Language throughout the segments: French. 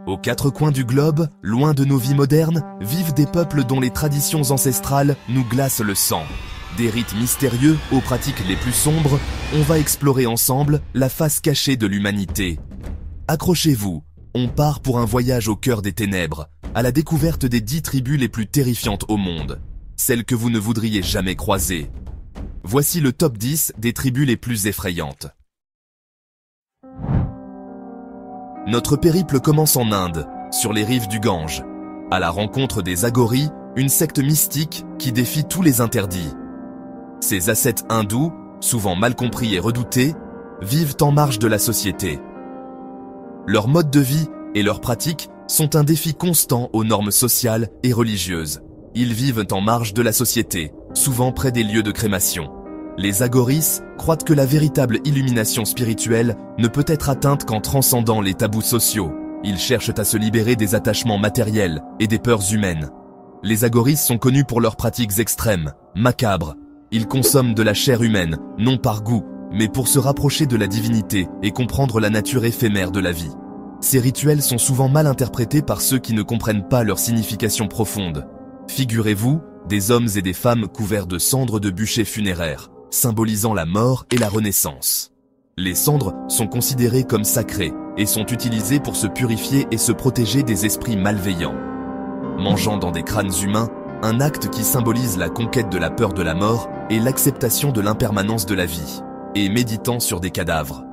Aux quatre coins du globe, loin de nos vies modernes, vivent des peuples dont les traditions ancestrales nous glacent le sang. Des rites mystérieux aux pratiques les plus sombres, on va explorer ensemble la face cachée de l'humanité. Accrochez-vous, on part pour un voyage au cœur des ténèbres, à la découverte des 10 tribus les plus terrifiantes au monde, celles que vous ne voudriez jamais croiser. Voici le top 10 des tribus les plus effrayantes. Notre périple commence en Inde, sur les rives du Gange, à la rencontre des Aghoris, une secte mystique qui défie tous les interdits. Ces ascètes hindous, souvent mal compris et redoutés, vivent en marge de la société. Leur mode de vie et leurs pratiques sont un défi constant aux normes sociales et religieuses. Ils vivent en marge de la société, souvent près des lieux de crémation. Les Aghoris croient que la véritable illumination spirituelle ne peut être atteinte qu'en transcendant les tabous sociaux. Ils cherchent à se libérer des attachements matériels et des peurs humaines. Les Aghoris sont connus pour leurs pratiques extrêmes, macabres. Ils consomment de la chair humaine, non par goût, mais pour se rapprocher de la divinité et comprendre la nature éphémère de la vie. Ces rituels sont souvent mal interprétés par ceux qui ne comprennent pas leur signification profonde. Figurez-vous, des hommes et des femmes couverts de cendres de bûchers funéraires, symbolisant la mort et la renaissance. Les cendres sont considérées comme sacrées et sont utilisées pour se purifier et se protéger des esprits malveillants. Mangeant dans des crânes humains, un acte qui symbolise la conquête de la peur de la mort et l'acceptation de l'impermanence de la vie, et méditant sur des cadavres.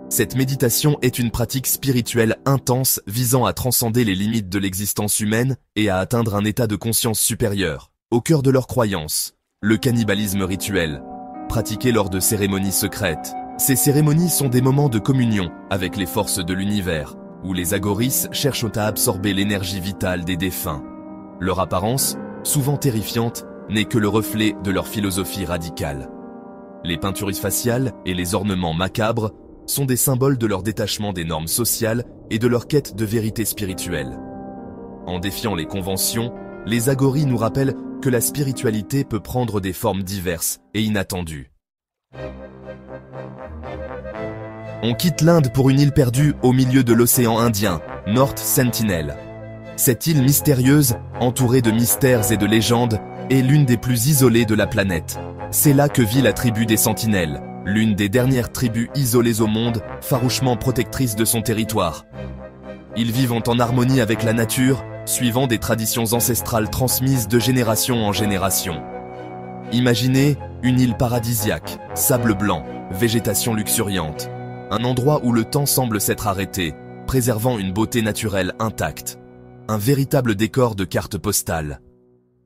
Cette méditation est une pratique spirituelle intense visant à transcender les limites de l'existence humaine et à atteindre un état de conscience supérieur. Au cœur de leurs croyances, le cannibalisme rituel, pratiqué lors de cérémonies secrètes. Ces cérémonies sont des moments de communion avec les forces de l'univers, où les Aghoris cherchent à absorber l'énergie vitale des défunts. Leur apparence, souvent terrifiante, n'est que le reflet de leur philosophie radicale. Les peintures faciales et les ornements macabres sont des symboles de leur détachement des normes sociales et de leur quête de vérité spirituelle. En défiant les conventions, les Aghoris nous rappellent que la spiritualité peut prendre des formes diverses et inattendues. On quitte l'Inde pour une île perdue au milieu de l'océan Indien, North Sentinel. Cette île mystérieuse, entourée de mystères et de légendes, est l'une des plus isolées de la planète. C'est là que vit la tribu des Sentinelles, l'une des dernières tribus isolées au monde, farouchement protectrice de son territoire. Ils vivent en harmonie avec la nature, suivant des traditions ancestrales transmises de génération en génération. Imaginez une île paradisiaque, sable blanc, végétation luxuriante. Un endroit où le temps semble s'être arrêté, préservant une beauté naturelle intacte. Un véritable décor de carte postale.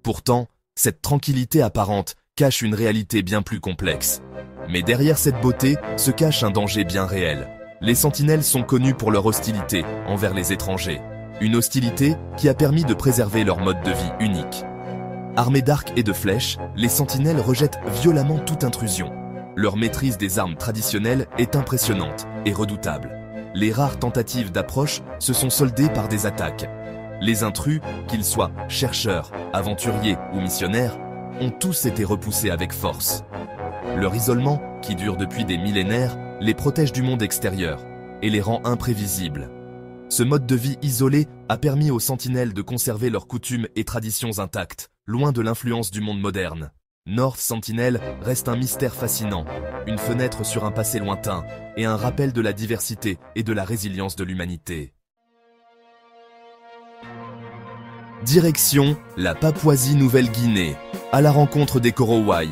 Pourtant, cette tranquillité apparente cache une réalité bien plus complexe. Mais derrière cette beauté se cache un danger bien réel. Les sentinelles sont connus pour leur hostilité envers les étrangers. Une hostilité qui a permis de préserver leur mode de vie unique. Armés d'arcs et de flèches, les sentinelles rejettent violemment toute intrusion. Leur maîtrise des armes traditionnelles est impressionnante et redoutable. Les rares tentatives d'approche se sont soldées par des attaques. Les intrus, qu'ils soient chercheurs, aventuriers ou missionnaires, ont tous été repoussés avec force. Leur isolement, qui dure depuis des millénaires, les protège du monde extérieur et les rend imprévisibles. Ce mode de vie isolé a permis aux sentinelles de conserver leurs coutumes et traditions intactes, loin de l'influence du monde moderne. North Sentinel reste un mystère fascinant, une fenêtre sur un passé lointain et un rappel de la diversité et de la résilience de l'humanité. Direction la Papouasie-Nouvelle-Guinée, à la rencontre des Korowai,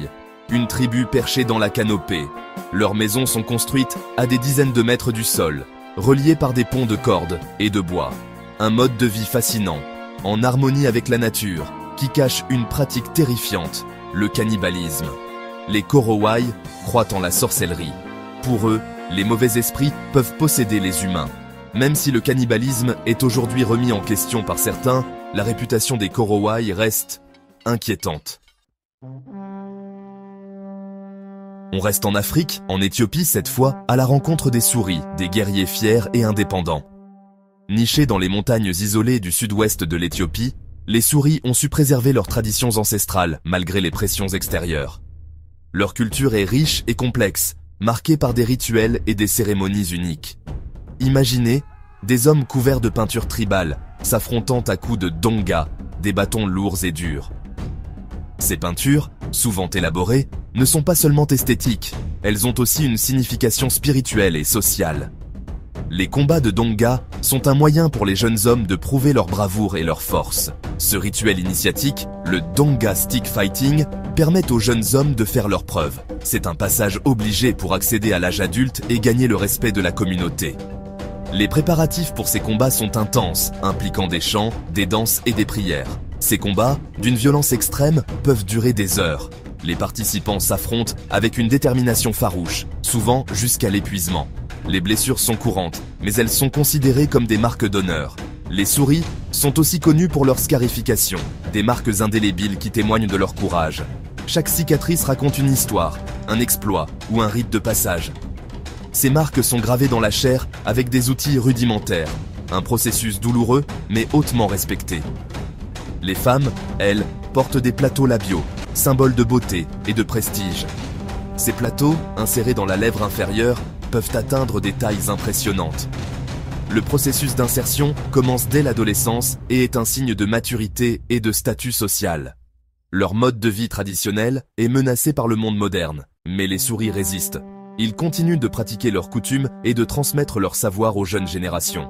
une tribu perchée dans la canopée. Leurs maisons sont construites à des dizaines de mètres du sol, reliées par des ponts de cordes et de bois. Un mode de vie fascinant, en harmonie avec la nature, qui cache une pratique terrifiante, le cannibalisme. Les Korowai croient en la sorcellerie. Pour eux, les mauvais esprits peuvent posséder les humains. Même si le cannibalisme est aujourd'hui remis en question par certains, la réputation des Korowai reste inquiétante. On reste en Afrique, en Éthiopie cette fois, à la rencontre des Souris, des guerriers fiers et indépendants. Nichés dans les montagnes isolées du sud-ouest de l'Éthiopie, les Souris ont su préserver leurs traditions ancestrales malgré les pressions extérieures. Leur culture est riche et complexe, marquée par des rituels et des cérémonies uniques. Imaginez des hommes couverts de peinture tribale, s'affrontant à coups de donga, des bâtons lourds et durs. Ces peintures, souvent élaborées, ne sont pas seulement esthétiques, elles ont aussi une signification spirituelle et sociale. Les combats de donga sont un moyen pour les jeunes hommes de prouver leur bravoure et leur force. Ce rituel initiatique, le donga stick fighting, permet aux jeunes hommes de faire leurs preuves. C'est un passage obligé pour accéder à l'âge adulte et gagner le respect de la communauté. Les préparatifs pour ces combats sont intenses, impliquant des chants, des danses et des prières. Ces combats, d'une violence extrême, peuvent durer des heures. Les participants s'affrontent avec une détermination farouche, souvent jusqu'à l'épuisement. Les blessures sont courantes, mais elles sont considérées comme des marques d'honneur. Les souris sont aussi connues pour leur scarification, des marques indélébiles qui témoignent de leur courage. Chaque cicatrice raconte une histoire, un exploit ou un rite de passage. Ces marques sont gravées dans la chair avec des outils rudimentaires, un processus douloureux mais hautement respecté. Les femmes, elles, portent des plateaux labiaux, symboles de beauté et de prestige. Ces plateaux, insérés dans la lèvre inférieure, peuvent atteindre des tailles impressionnantes. Le processus d'insertion commence dès l'adolescence et est un signe de maturité et de statut social. Leur mode de vie traditionnel est menacé par le monde moderne, mais les souris résistent. Ils continuent de pratiquer leurs coutumes et de transmettre leur savoir aux jeunes générations.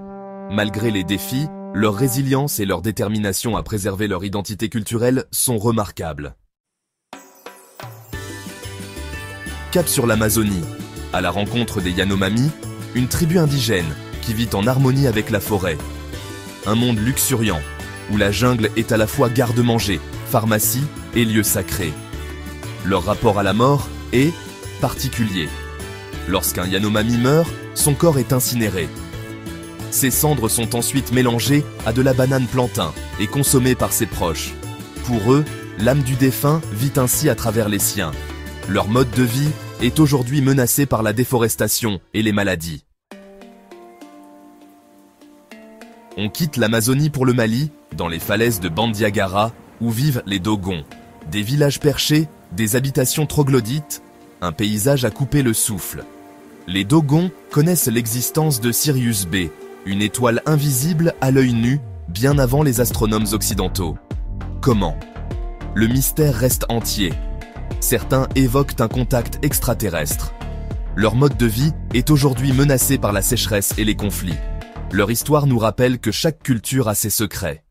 Malgré les défis, leur résilience et leur détermination à préserver leur identité culturelle sont remarquables. Cap sur l'Amazonie, à la rencontre des Yanomami, une tribu indigène qui vit en harmonie avec la forêt. Un monde luxuriant, où la jungle est à la fois garde-manger, pharmacie et lieu sacré. Leur rapport à la mort est particulier. Lorsqu'un Yanomami meurt, son corps est incinéré. Ses cendres sont ensuite mélangées à de la banane plantain et consommées par ses proches. Pour eux, l'âme du défunt vit ainsi à travers les siens. Leur mode de vie est aujourd'hui menacé par la déforestation et les maladies. On quitte l'Amazonie pour le Mali, dans les falaises de Bandiagara, où vivent les Dogons. Des villages perchés, des habitations troglodytes, un paysage à couper le souffle. Les Dogons connaissent l'existence de Sirius B, une étoile invisible à l'œil nu, bien avant les astronomes occidentaux. Comment? Le mystère reste entier. Certains évoquent un contact extraterrestre. Leur mode de vie est aujourd'hui menacé par la sécheresse et les conflits. Leur histoire nous rappelle que chaque culture a ses secrets.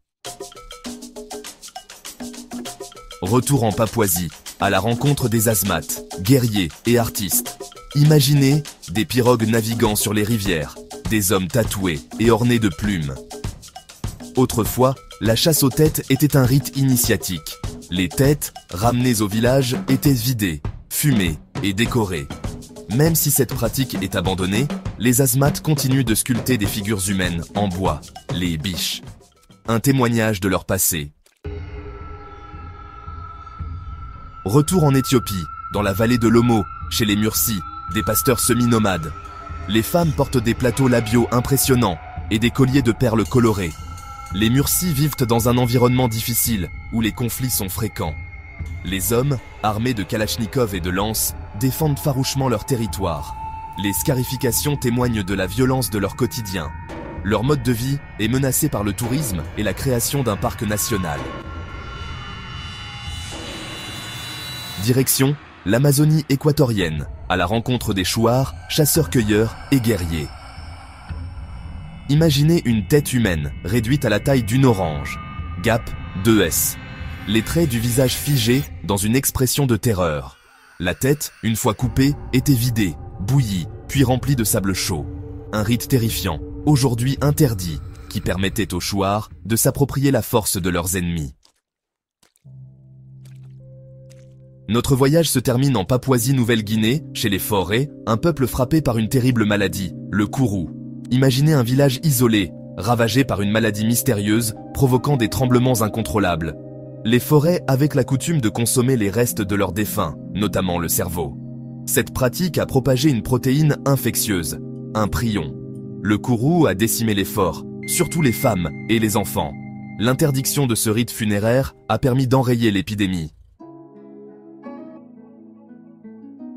Retour en Papouasie, à la rencontre des Asmat, guerriers et artistes. Imaginez des pirogues naviguant sur les rivières, des hommes tatoués et ornés de plumes. Autrefois, la chasse aux têtes était un rite initiatique. Les têtes, ramenées au village, étaient vidées, fumées et décorées. Même si cette pratique est abandonnée, les Asmat continuent de sculpter des figures humaines en bois, les biches. Un témoignage de leur passé. Retour en Éthiopie, dans la vallée de l'Omo, chez les Mursi, des pasteurs semi-nomades. Les femmes portent des plateaux labiaux impressionnants et des colliers de perles colorées. Les Mursi vivent dans un environnement difficile, où les conflits sont fréquents. Les hommes, armés de kalachnikovs et de lances, défendent farouchement leur territoire. Les scarifications témoignent de la violence de leur quotidien. Leur mode de vie est menacé par le tourisme et la création d'un parc national. Direction, l'Amazonie équatorienne, à la rencontre des chouars, chasseurs-cueilleurs et guerriers. Imaginez une tête humaine, réduite à la taille d'une orange. Gap 2S. Les traits du visage figés dans une expression de terreur. La tête, une fois coupée, était vidée, bouillie, puis remplie de sable chaud. Un rite terrifiant, aujourd'hui interdit, qui permettait aux chouars de s'approprier la force de leurs ennemis. Notre voyage se termine en Papouasie-Nouvelle-Guinée, chez les Forés, un peuple frappé par une terrible maladie, le kourou. Imaginez un village isolé, ravagé par une maladie mystérieuse, provoquant des tremblements incontrôlables. Les Forés avaient la coutume de consommer les restes de leurs défunts, notamment le cerveau. Cette pratique a propagé une protéine infectieuse, un prion. Le kourou a décimé les forts, surtout les femmes et les enfants. L'interdiction de ce rite funéraire a permis d'enrayer l'épidémie.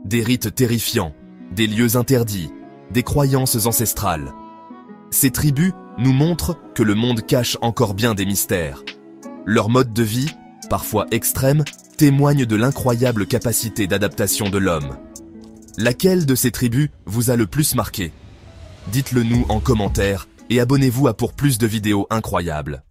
Des rites terrifiants, des lieux interdits, des croyances ancestrales. Ces tribus nous montrent que le monde cache encore bien des mystères. Leur mode de vie, parfois extrême, témoigne de l'incroyable capacité d'adaptation de l'homme. Laquelle de ces tribus vous a le plus marqué? Dites-le nous en commentaire et abonnez-vous à pour plus de vidéos incroyables.